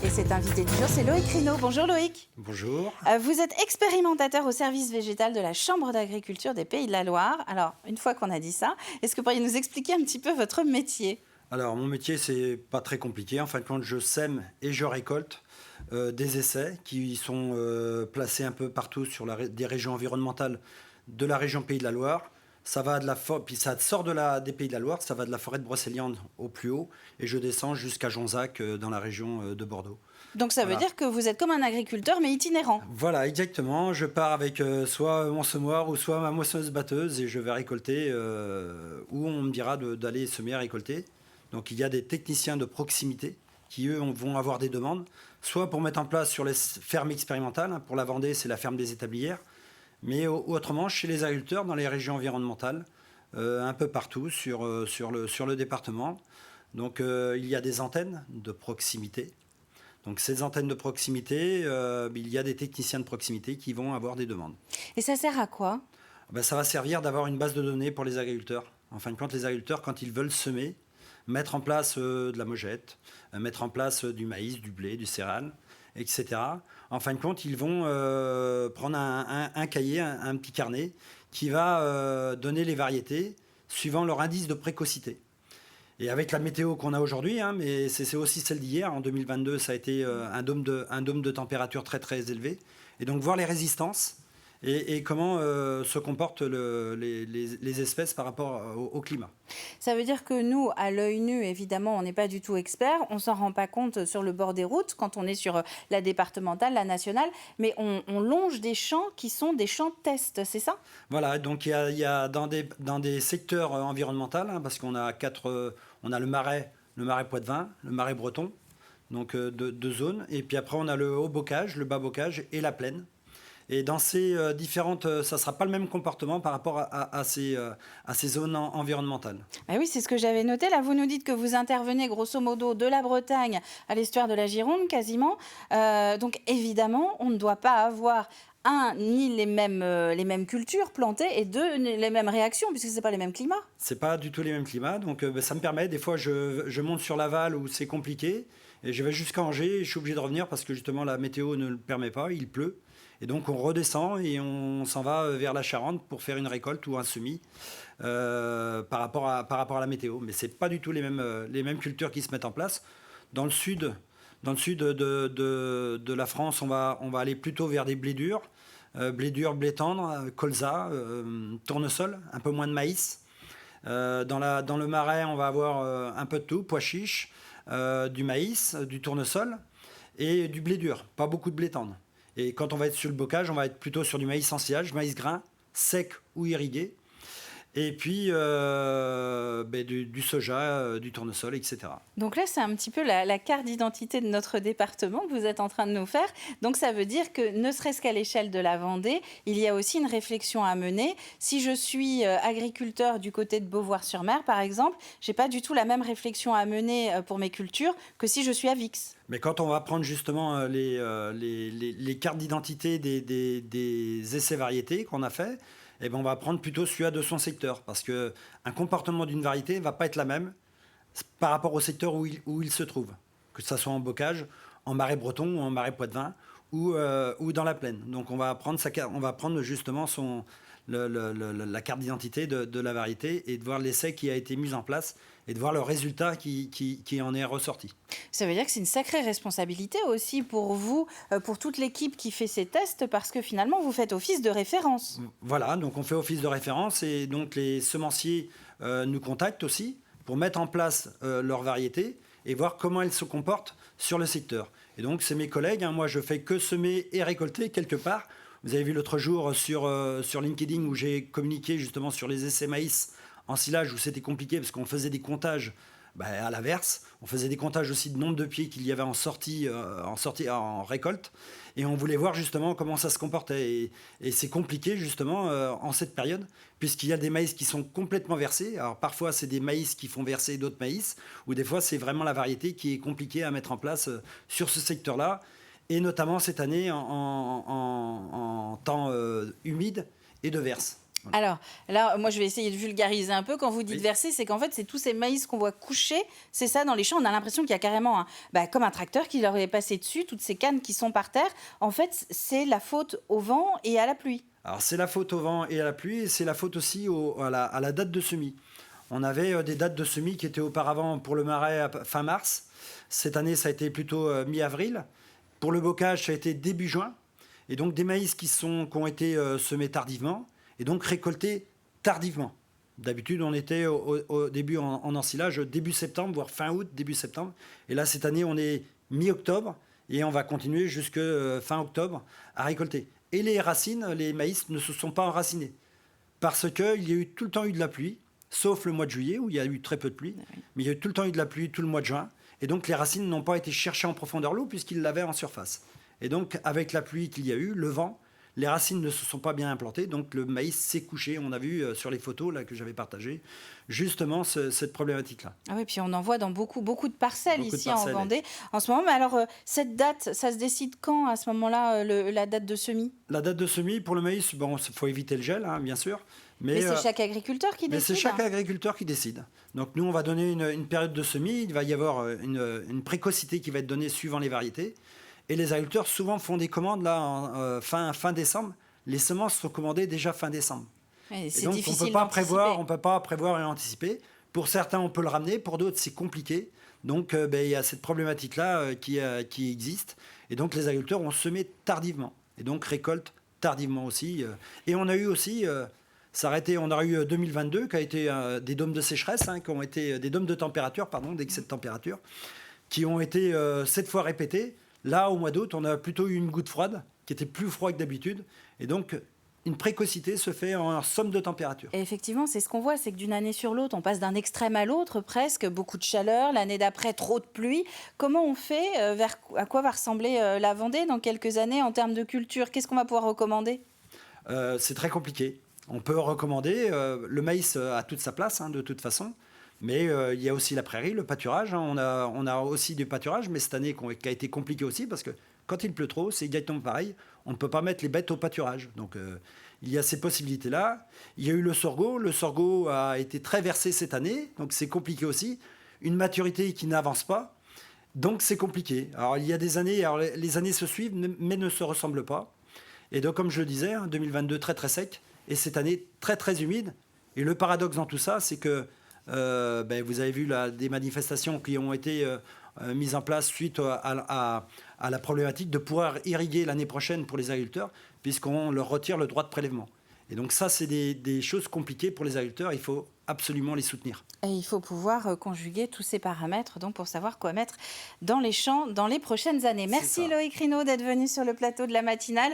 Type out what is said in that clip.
Et cet invité du jour, c'est Loïc Rinaud. Bonjour Loïc. Bonjour. Vous êtes expérimentateur au service végétal de la Chambre d'agriculture des Pays de la Loire. Alors, une fois qu'on a dit ça, est-ce que vous pourriez nous expliquer un petit peu votre métier ? Alors, mon métier, c'est pas très compliqué. En fin de compte, je sème et je récolte des essais qui sont placés un peu partout sur des régions environnementales de la région Pays de la Loire. Ça va puis ça sort des Pays de la Loire, ça va de la forêt de Brocéliande au plus haut, et je descends jusqu'à Jonzac dans la région de Bordeaux. Donc ça veut dire que vous êtes comme un agriculteur, mais itinérant. Voilà, exactement. Je pars avec soit mon semoir ou soit ma moissonneuse-batteuse et je vais récolter où on me dira d'aller semer et récolter. Donc il y a des techniciens de proximité qui, eux, vont avoir des demandes, soit pour mettre en place sur les fermes expérimentales. Pour la Vendée, c'est la ferme des Établières. Mais autrement, chez les agriculteurs, dans les régions environnementales, un peu partout sur le département. Donc il y a des antennes de proximité. Donc ces antennes de proximité, il y a des techniciens de proximité qui vont avoir des demandes. Et ça sert à quoi ? Ça va servir d'avoir une base de données pour les agriculteurs. En fin de compte, les agriculteurs, quand ils veulent semer, mettre en place de la mogette, mettre en place du maïs, du blé, du céréal, etc. En fin de compte, ils vont prendre un cahier, un petit carnet, qui va donner les variétés suivant leur indice de précocité. Et avec la météo qu'on a aujourd'hui, mais c'est aussi celle d'hier, en 2022, ça a été un dôme de température très très élevé. Et donc voir les résistances et comment se comportent les espèces par rapport au climat. Ça veut dire que nous, à l'œil nu, évidemment, on n'est pas du tout experts. On ne s'en rend pas compte sur le bord des routes, quand on est sur la départementale, la nationale. Mais on longe des champs qui sont des champs test, c'est ça ? Voilà, donc il y a dans des secteurs environnementaux, parce qu'on a on a le marais poitevin, le marais breton, donc deux zones. Et puis après, on a le haut bocage, le bas bocage et la plaine. Et dans ces différentes, ça ne sera pas le même comportement par rapport à ces zones environnementales. Ah oui, c'est ce que j'avais noté. Là, vous nous dites que vous intervenez grosso modo de la Bretagne à l'estuaire de la Gironde, quasiment. Donc évidemment, on ne doit pas avoir ni les mêmes cultures plantées et deux, les mêmes réactions, puisque ce n'est pas les mêmes climats. Ce n'est pas du tout les mêmes climats. Donc ça me permet, des fois, je monte sur Laval où c'est compliqué. Et je vais jusqu'à Angers et je suis obligé de revenir parce que justement la météo ne le permet pas, il pleut. Et donc on redescend et on s'en va vers la Charente pour faire une récolte ou un semis par rapport à la météo. Mais ce n'est pas du tout les mêmes cultures qui se mettent en place. Dans le sud de la France, on va aller plutôt vers des blés durs. Blé dur, blé tendre, colza, tournesol, un peu moins de maïs. Dans le marais, on va avoir un peu de tout, pois chiches, du maïs, du tournesol et du blé dur, pas beaucoup de blé tendre. Et quand on va être sur le bocage, on va être plutôt sur du maïs en silage, maïs grain, sec ou irrigué. Et puis du soja, du tournesol, etc. Donc là, c'est un petit peu la carte d'identité de notre département que vous êtes en train de nous faire. Donc ça veut dire que, ne serait-ce qu'à l'échelle de la Vendée, il y a aussi une réflexion à mener. Si je suis agriculteur du côté de Beauvoir-sur-Mer, par exemple, je n'ai pas du tout la même réflexion à mener pour mes cultures que si je suis à Vix. Mais quand on va prendre justement les cartes d'identité des essais variétés qu'on a fait, on va prendre plutôt celui de son secteur. Parce qu'un comportement d'une variété ne va pas être la même par rapport au secteur où il se trouve. Que ce soit en bocage, en marais breton ou en marais poitevin ou dans la plaine. Donc on va prendre justement la carte d'identité de la variété et de voir l'essai qui a été mis en place et de voir le résultat qui en est ressorti. Ça veut dire que c'est une sacrée responsabilité aussi pour vous, pour toute l'équipe qui fait ces tests, parce que finalement, vous faites office de référence. Voilà, donc on fait office de référence et donc les semenciers nous contactent aussi pour mettre en place leur variété et voir comment elles se comportent sur le secteur. Et donc c'est mes collègues, moi je fais que semer et récolter quelque part. Vous avez vu l'autre jour sur LinkedIn où j'ai communiqué justement sur les essais maïs en silage où c'était compliqué parce qu'on faisait des comptages à l'averse. On faisait des comptages aussi de nombre de pieds qu'il y avait en sortie, en récolte. Et on voulait voir justement comment ça se comportait. Et c'est compliqué justement en cette période, puisqu'il y a des maïs qui sont complètement versés. Alors parfois c'est des maïs qui font verser d'autres maïs, ou des fois c'est vraiment la variété qui est compliquée à mettre en place sur ce secteur-là. Et notamment cette année en temps humide et de verse. Alors là, moi, je vais essayer de vulgariser un peu. Quand vous dites Oui. verser, c'est qu'en fait, c'est tous ces maïs qu'on voit couchés, c'est ça, dans les champs. On a l'impression qu'il y a carrément comme un tracteur qui leur est passé dessus, toutes ces cannes qui sont par terre. En fait, c'est la faute au vent et à la pluie. Alors c'est la faute au vent et à la pluie, et c'est la faute aussi à la date de semis. On avait des dates de semis qui étaient auparavant pour le marais à fin mars. Cette année, ça a été plutôt mi-avril. Pour le bocage, ça a été début juin. Et donc des maïs qui ont été semés tardivement et donc récoltés tardivement. D'habitude, on était au début en ensilage début septembre, voire fin août, début septembre. Et là, cette année, on est mi-octobre et on va continuer jusque fin octobre à récolter. Et les racines, les maïs ne se sont pas enracinés parce qu'il y a eu tout le temps eu de la pluie, sauf le mois de juillet où il y a eu très peu de pluie, mais il y a eu tout le temps eu de la pluie tout le mois de juin. Et donc les racines n'ont pas été chercher en profondeur l'eau puisqu'ils l'avaient en surface. Et donc avec la pluie qu'il y a eu, le vent, les racines ne se sont pas bien implantées, donc le maïs s'est couché. On a vu sur les photos là, que j'avais partagées justement cette problématique-là. Ah oui, puis on en voit dans beaucoup, beaucoup de parcelles Beaucoup de ici parcelles, en oui. Vendée en ce moment. Mais alors, cette date, ça se décide quand à ce moment-là, la date de semis? La date de semis pour le maïs, bon, il faut éviter le gel, hein, bien sûr. Mais c'est chaque agriculteur qui Mais c'est décide. chaque agriculteur qui décide. Donc nous, on va donner une période de semis. Il va y avoir une précocité qui va être donnée suivant les variétés. Et les agriculteurs souvent font des commandes là fin décembre. Les semences sont commandées déjà fin décembre. Et Et c'est donc difficile on peut pas prévoir et anticiper. Pour certains, on peut le ramener. Pour d'autres, c'est compliqué. Donc il y a cette problématique-là qui existe. Et donc les agriculteurs ont semé tardivement. Et donc récoltent tardivement aussi. Et on a eu aussi... on a eu 2022 qui a été des dômes de sécheresse, hein, qui ont été des dômes de température, pardon, d'excès de température, qui ont été 7 fois répétés. Là, au mois d'août, on a plutôt eu une goutte froide, qui était plus froid que d'habitude. Et donc, une précocité se fait en somme de température. Et effectivement, c'est ce qu'on voit, c'est que d'une année sur l'autre, on passe d'un extrême à l'autre presque, beaucoup de chaleur, l'année d'après, trop de pluie. Comment on fait à quoi va ressembler la Vendée dans quelques années en termes de culture? Qu'est-ce qu'on va pouvoir recommander? C'est très compliqué. On peut recommander, le maïs a toute sa place, hein, de toute façon. Mais il y a aussi la prairie, le pâturage, hein. On a aussi du pâturage, mais cette année qui a été compliquée aussi, parce que quand il pleut trop, c'est exactement pareil. On ne peut pas mettre les bêtes au pâturage. Donc il y a ces possibilités-là. Il y a eu le sorgho. Le sorgho a été très versé cette année, donc c'est compliqué aussi. Une maturité qui n'avance pas, donc c'est compliqué. Alors il y a des années, alors les années se suivent, mais ne se ressemblent pas. Et donc comme je le disais, hein, 2022 très très sec, et cette année très très humide. Et le paradoxe dans tout ça, c'est que vous avez vu là, des manifestations qui ont été mises en place suite à la problématique de pouvoir irriguer l'année prochaine pour les agriculteurs, puisqu'on leur retire le droit de prélèvement. Et donc ça, c'est des choses compliquées pour les agriculteurs. Il faut absolument les soutenir. Et il faut pouvoir conjuguer tous ces paramètres donc pour savoir quoi mettre dans les champs dans les prochaines années. Merci ça. Loïc Rinaud d'être venu sur le plateau de la matinale.